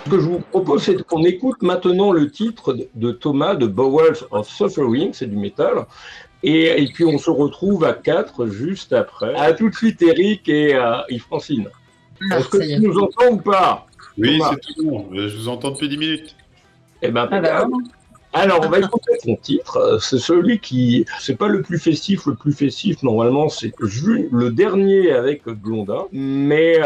Ce que je vous propose, c'est qu'on écoute maintenant le titre de Thomas de Bowels of Suffering, c'est du métal. Et puis on se retrouve à 4 juste après. À tout de suite Eric et Francine. Est-ce que tu nous entends ou pas? Oui, c'est tout bon. Je vous entends depuis 10 minutes. Eh ben, alors, on va écouter son titre. C'est celui qui, c'est pas le plus festif. Le plus festif, normalement, c'est le dernier avec Blondin. Mais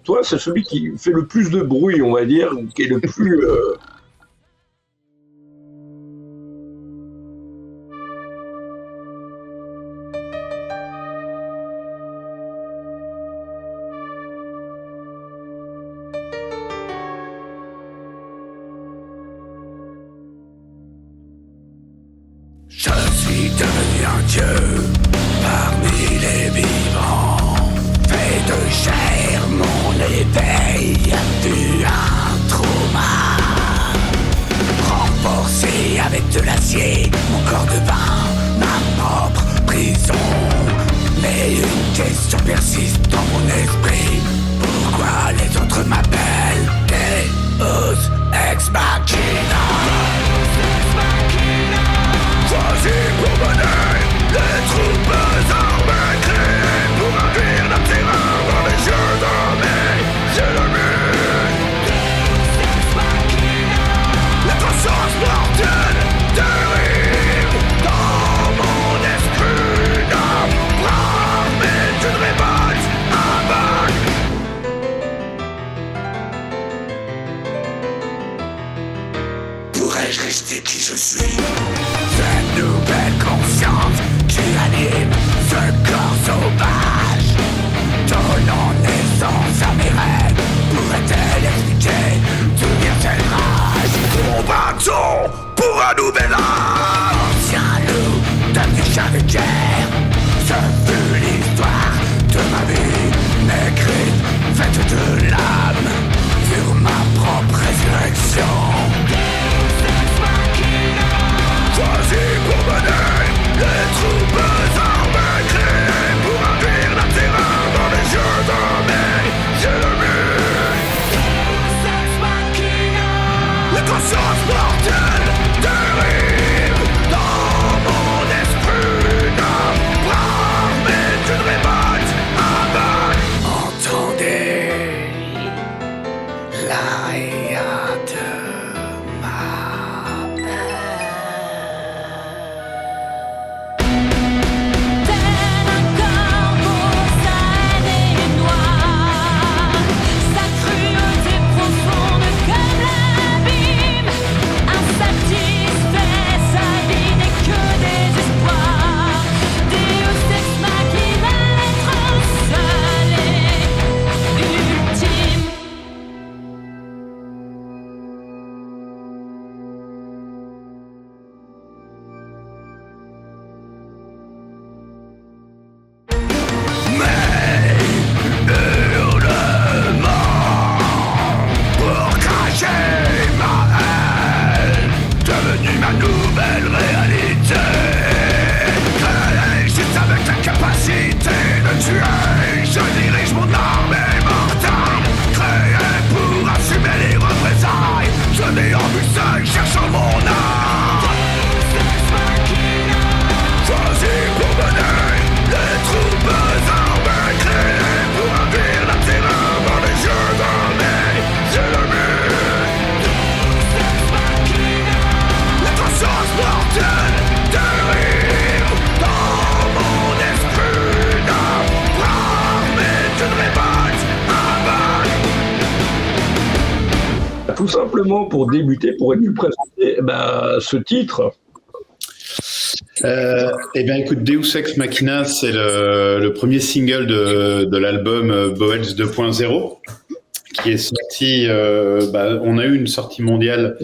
toi, c'est celui qui fait le plus de bruit, on va dire, qui est le plus. Je suis devenu un dieu parmi les vivants. Fait de chair mon éveil fut un trauma. Renforcé avec de l'acier, mon corps devint ma propre prison. Mais une question persiste dans mon esprit. Pourquoi les autres m'appellent Deus Ex Machina? Choisi pour mener les troupes armées créées pour induire la terreur dans les yeux de mes ennemis. La conscience mortelle dérive dans mon esprit d'homme brave, mais d'une révolte aveugle. Pourrais-je rester qui je suis? Cette nouvelle conscience qui anime ce corps sauvage, donnant naissance à mes rêves, pourrait-elle expliquer d'où vient cette rage? Combattons pour un nouvel âge. Ancien loup, devenu chien de guerre, ce fut l'histoire de ma vie. Mes griffes faites de l'âme sur ma propre résurrection. Choisi pour mener les troupes armées créées pour induire la terreur dans les yeux de mes ennemis. La conscience mortelle dérive dans mon esprit d'homme brave, mais d'une révolte aveugle. Entendez l'aria de ma peine. Tout simplement pour débuter, pourrais-tu présenter ce titre? Eh bien, écoute, Deus Ex Machina, c'est le premier single de l'album Bowels 2.0 qui est sorti. On a eu une sortie mondiale.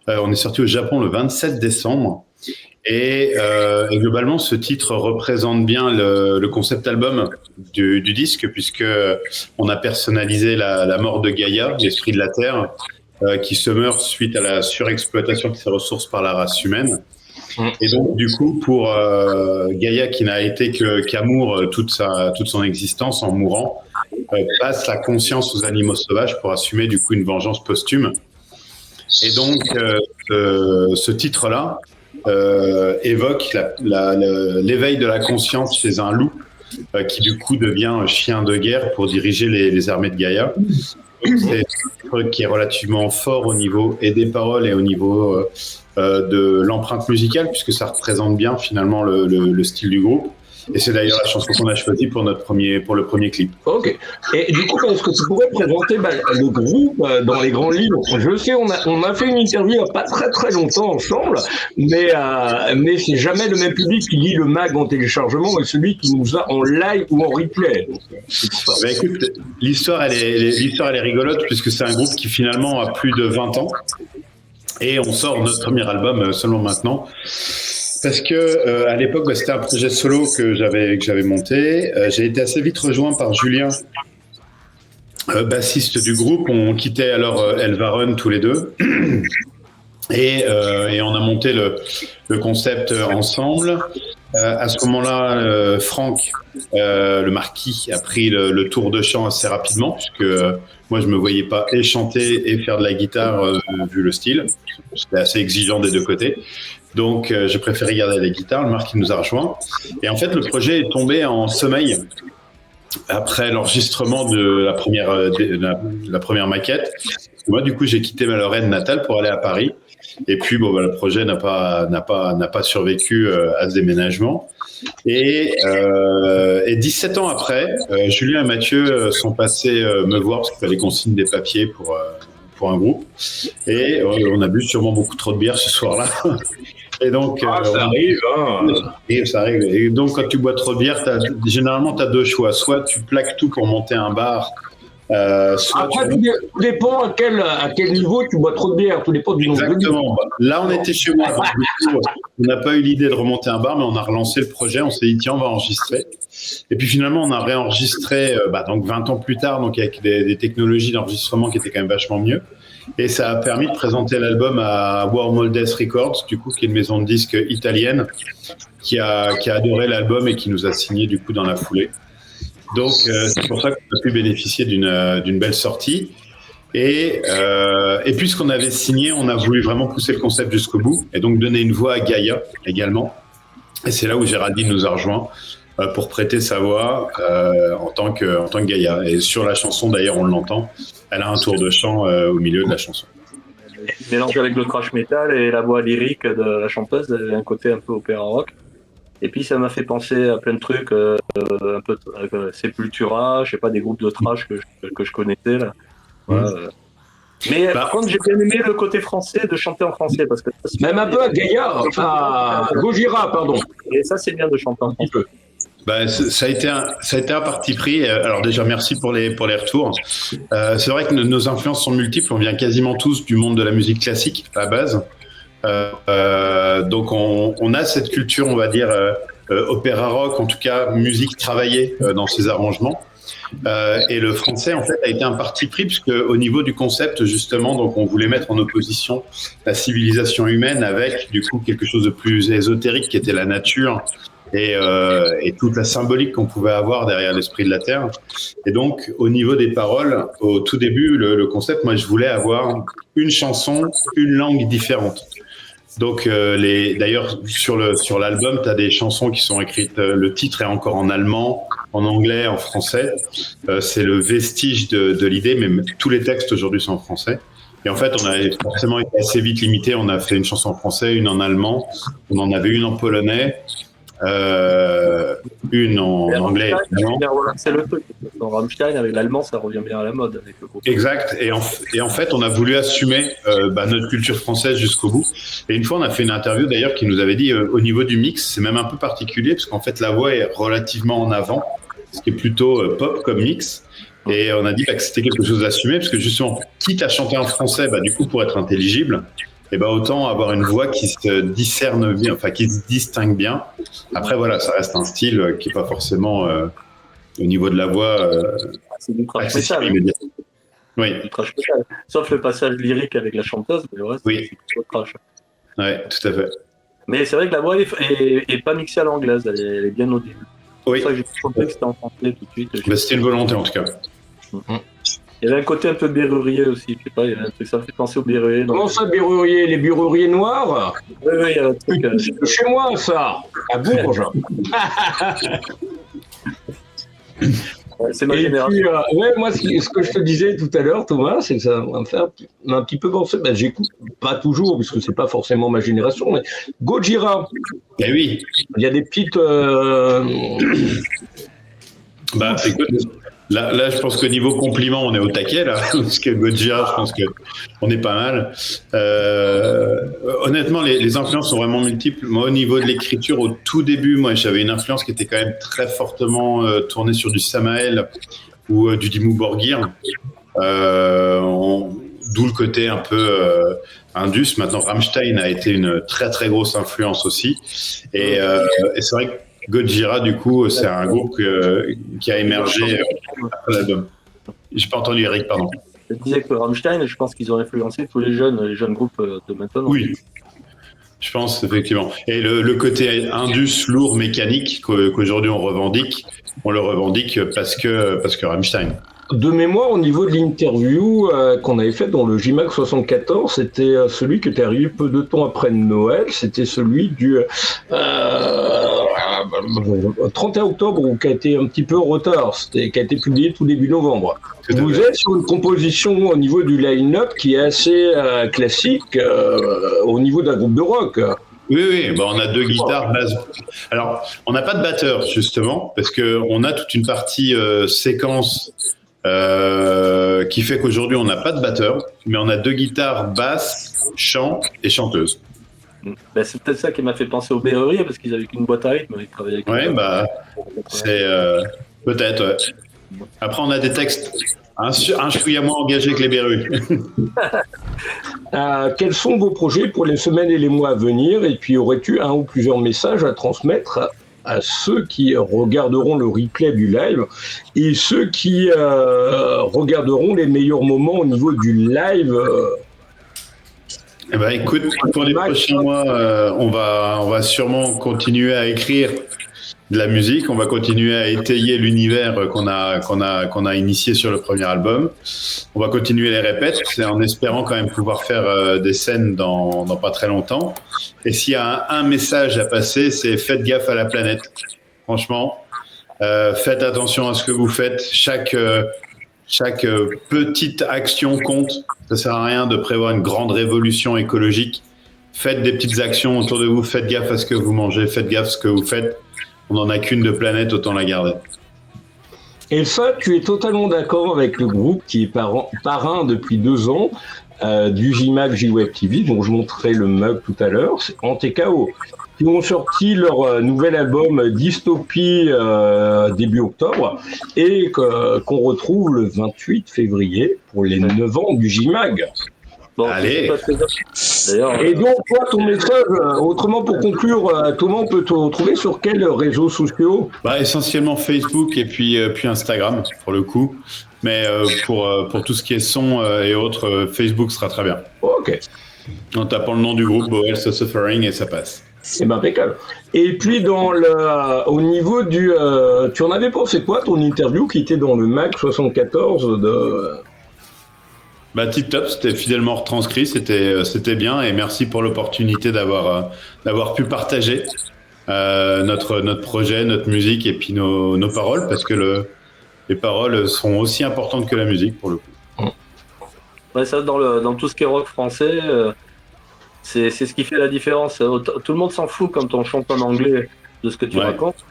On est sorti au Japon le 27 décembre. Et globalement, ce titre représente bien le concept album du disque, puisque on a personnalisé la mort de Gaïa, l'esprit de la Terre, qui se meurt suite à la surexploitation de ses ressources par la race humaine. Et donc, du coup, pour Gaïa, qui n'a été qu'amour toute son existence en mourant, passe la conscience aux animaux sauvages pour assumer du coup une vengeance posthume. Et donc, ce titre-là évoque l'éveil de la conscience chez un loup qui du coup devient chien de guerre pour diriger les armées de Gaïa. Donc, c'est un titre qui est relativement fort au niveau et des paroles et au niveau de l'empreinte musicale, puisque ça représente bien finalement le style du groupe. Et c'est d'ailleurs la chanson qu'on a choisie pour le premier clip. Ok. Et du coup, est-ce que tu pourrais présenter le groupe dans les grandes lignes? Je sais, on a fait une interview il n'y a pas très très longtemps ensemble, mais c'est jamais le même public qui lit le mag en téléchargement et celui qui nous a en live ou en replay. Donc, écoute, l'histoire elle est rigolote puisque c'est un groupe qui finalement a plus de 20 ans et on sort notre premier album seulement maintenant. Parce que à l'époque, c'était un projet solo que j'avais monté. J'ai été assez vite rejoint par Julien, bassiste du groupe. On quittait alors Elvarun tous les deux. Et on a monté le concept ensemble. À ce moment-là, Franck, le marquis, a pris le tour de chant assez rapidement, puisque moi, je me voyais pas et chanter et faire de la guitare, vu le style. C'était assez exigeant des deux côtés. Donc, j'ai préféré garder la guitare. Le marquis nous a rejoints. Et en fait, le projet est tombé en sommeil après l'enregistrement de la première maquette. Moi, du coup, j'ai quitté ma Lorraine natale pour aller à Paris. Et puis, le projet n'a pas survécu à ce déménagement. Et 17 ans après, Julien et Mathieu sont passés me voir parce qu'il fallait qu'on signe des papiers pour un groupe. Et on a bu sûrement beaucoup trop de bière ce soir-là. Et donc, ça arrive, hein. Ça arrive. Et donc, quand tu bois trop de bière, généralement, tu as deux choix. Soit tu plaques tout pour monter un bar. Après, tout dépend à quel niveau tu bois trop de bière. Tout dépend du nombre de bières. Exactement. Là, on était chez moi. Donc, du coup, on n'a pas eu l'idée de remonter un bar, mais on a relancé le projet. On s'est dit, tiens, on va enregistrer. Et puis finalement, on a réenregistré donc 20 ans plus tard, donc avec des technologies d'enregistrement qui étaient quand même vachement mieux. Et ça a permis de présenter l'album à Warmoldes Records, du coup, qui est une maison de disques italienne, qui a adoré l'album et qui nous a signé du coup dans la foulée. Donc c'est pour ça qu'on a pu bénéficier d'une belle sortie. Et puisqu'on avait signé, on a voulu vraiment pousser le concept jusqu'au bout et donc donner une voix à Gaïa également. Et c'est là où Géraldine nous a rejoints pour prêter sa voix en tant que Gaïa. Et sur la chanson, d'ailleurs, on l'entend, elle a un tour de chant au milieu de la chanson. Mélangé avec le thrash metal et la voix lyrique de la chanteuse, elle a un côté un peu opéra rock. Et puis ça m'a fait penser à plein de trucs, un peu Sepultura, je sais pas, des groupes de thrash que je connaissais là. Voilà. Mais par contre, j'ai bien aimé le côté français, de chanter en français, parce que même un peu à Gaïa, à Gojira, pardon. Et ça, c'est bien de chanter en français. Ça a été un parti pris. Alors déjà, merci pour les retours. C'est vrai que nos influences sont multiples. On vient quasiment tous du monde de la musique classique à la base. Donc on a cette culture, on va dire, opéra rock, en tout cas musique travaillée dans ses arrangements. Et le français, en fait, a été un parti pris puisque au niveau du concept, justement, donc on voulait mettre en opposition la civilisation humaine avec, du coup, quelque chose de plus ésotérique qui était la nature. Et toute la symbolique qu'on pouvait avoir derrière l'esprit de la Terre. Et donc, au niveau des paroles, au tout début, le concept, moi, je voulais avoir une chanson, une langue différente. Donc, d'ailleurs, sur l'album, tu as des chansons qui sont écrites, le titre est encore en allemand, en anglais, en français. C'est le vestige de l'idée, mais tous les textes aujourd'hui sont en français. Et en fait, on avait forcément été assez vite limité. On a fait une chanson en français, une en allemand, on en avait une en polonais, une en anglais. C'est le truc. Dans Rammstein, avec l'allemand, ça revient bien à la mode. Avec le groupe. Exact. Et en fait, on a voulu assumer notre culture française jusqu'au bout. Et une fois, on a fait une interview d'ailleurs qui nous avait dit au niveau du mix, c'est même un peu particulier parce qu'en fait, la voix est relativement en avant, ce qui est plutôt pop comme mix. Et on a dit que c'était quelque chose d'assumé parce que justement, quitte à chanter en français, du coup, pour être intelligible, et autant avoir une voix qui se discerne bien, enfin qui se distingue bien. Après voilà, ça reste un style qui est pas forcément au niveau de la voix c'est du trash metal. Oui. Du trash metal. Sauf le passage lyrique avec la chanteuse, mais le reste c'est du trash. Oui, tout à fait. Mais c'est vrai que la voix est pas mixée à l'anglaise, elle est bien audible. Oui. C'est pour ça que j'ai compris que c'était en français tout de suite. C'était une volonté en tout cas. Il y avait un côté un peu berrurier aussi, je sais pas, il y a un truc, ça me fait penser au berrurier. Comment ça, berrurier? Les berruriers noirs? Oui, il y a un truc. C'est chez moi, ça, à Bourges. C'est ma Et génération. puis, moi, ce que je te disais tout à l'heure, Thomas, c'est que ça va me faire un petit peu penser. Ben, j'écoute pas toujours, puisque c'est pas forcément ma génération, mais Gojira. Eh oui. Il y a des petites. Bah, écoute, là, je pense que niveau compliment, on est au taquet, là. Parce que Gojira, je pense qu'on est pas mal. Honnêtement, les influences sont vraiment multiples. Moi, au niveau de l'écriture, au tout début, moi, j'avais une influence qui était quand même très fortement tournée sur du Samael ou du Dimmu Borgir. D'où le côté un peu Indus. Maintenant, Rammstein a été une très, très grosse influence aussi. Et c'est vrai que Gojira, du coup, c'est un groupe qui a émergé après l'album. J'ai pas entendu Eric, pardon. Je disais que Rammstein, je pense qu'ils ont influencé tous les jeunes groupes de maintenant. Oui, je pense, effectivement. Et le côté Indus, lourd, mécanique, qu'aujourd'hui on le revendique parce que Rammstein. De mémoire, au niveau de l'interview qu'on avait faite dans le JMAC 74, c'était celui qui était arrivé peu de temps après Noël, c'était celui du 31 octobre, ou qui a été un petit peu en retard, qui a été publié tout début novembre. Vous êtes sur une composition au niveau du line-up qui est assez classique au niveau d'un groupe de rock. Oui, bah on a 2 guitares, basse. Alors, on n'a pas de batteur, justement, parce qu'on a toute une partie séquence qui fait qu'aujourd'hui, on n'a pas de batteur, mais on a 2 guitares, basse, chant et chanteuse. Ben, c'est peut-être ça qui m'a fait penser au berrurier, parce qu'ils avaient qu'une boîte à rythme, ils travaillaient avec. Ouais, bah, c'est peut-être. Ouais. Après, on a des textes un chouïa moins engagés que les berrus. Quels sont vos projets pour les semaines et les mois à venir? Et puis, aurais-tu un ou plusieurs messages à transmettre à ceux qui regarderont le replay du live et ceux qui regarderont les meilleurs moments au niveau du live? Eh ben, écoute, pour les prochains mois, on va sûrement continuer à écrire de la musique. On va continuer à étayer l'univers qu'on a initié sur le premier album. On va continuer les répètes, en espérant quand même pouvoir faire des scènes dans pas très longtemps. Et s'il y a un message à passer, c'est faites gaffe à la planète. Franchement, faites attention à ce que vous faites. Chaque petite action compte. Ça sert à rien de prévoir une grande révolution écologique. Faites des petites actions autour de vous. Faites gaffe à ce que vous mangez. Faites gaffe à ce que vous faites. On n'en a qu'une de planète, autant la garder. Et ça, tu es totalement d'accord avec le groupe qui est parrain depuis 2 ans du JMAC J-Web TV, dont je montrerai le mug tout à l'heure, c'est Antekao, qui ont sorti leur nouvel album Dystopie début octobre et qu'on retrouve le 28 février pour les 9 ans du JMAG. Bon, allez. Et donc, toi, ton message, autrement pour conclure, Thomas, on peut te retrouver sur quels réseaux sociaux? Essentiellement Facebook et puis Instagram, pour le coup. Mais pour tout ce qui est son et autres, Facebook sera très bien. Ok. En tapant le nom du groupe, Bowels of Suffering, et ça passe. C'est impeccable. Et puis, au niveau du... tu en avais pensé quoi, ton interview qui était dans le MAC 74 de... Tip top, c'était fidèlement retranscrit, c'était bien, et merci pour l'opportunité d'avoir pu partager notre projet, notre musique et puis nos paroles, parce que les paroles sont aussi importantes que la musique pour le coup. Ouais, ça, dans tout ce qui est rock français, c'est ce qui fait la différence. Tout le monde s'en fout quand on chante en anglais de ce que tu racontes.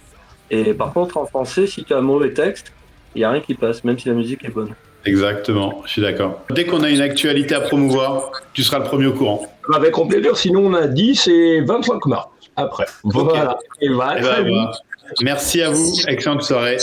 Et par contre, en français, si tu as un mauvais texte, il n'y a rien qui passe, même si la musique est bonne. Exactement, je suis d'accord. Dès qu'on a une actualité à promouvoir, tu seras le premier au courant. Avec grand plaisir, sinon on a 10 et 25 mars après. Okay. Voilà. Et voilà. Merci à vous, excellente soirée.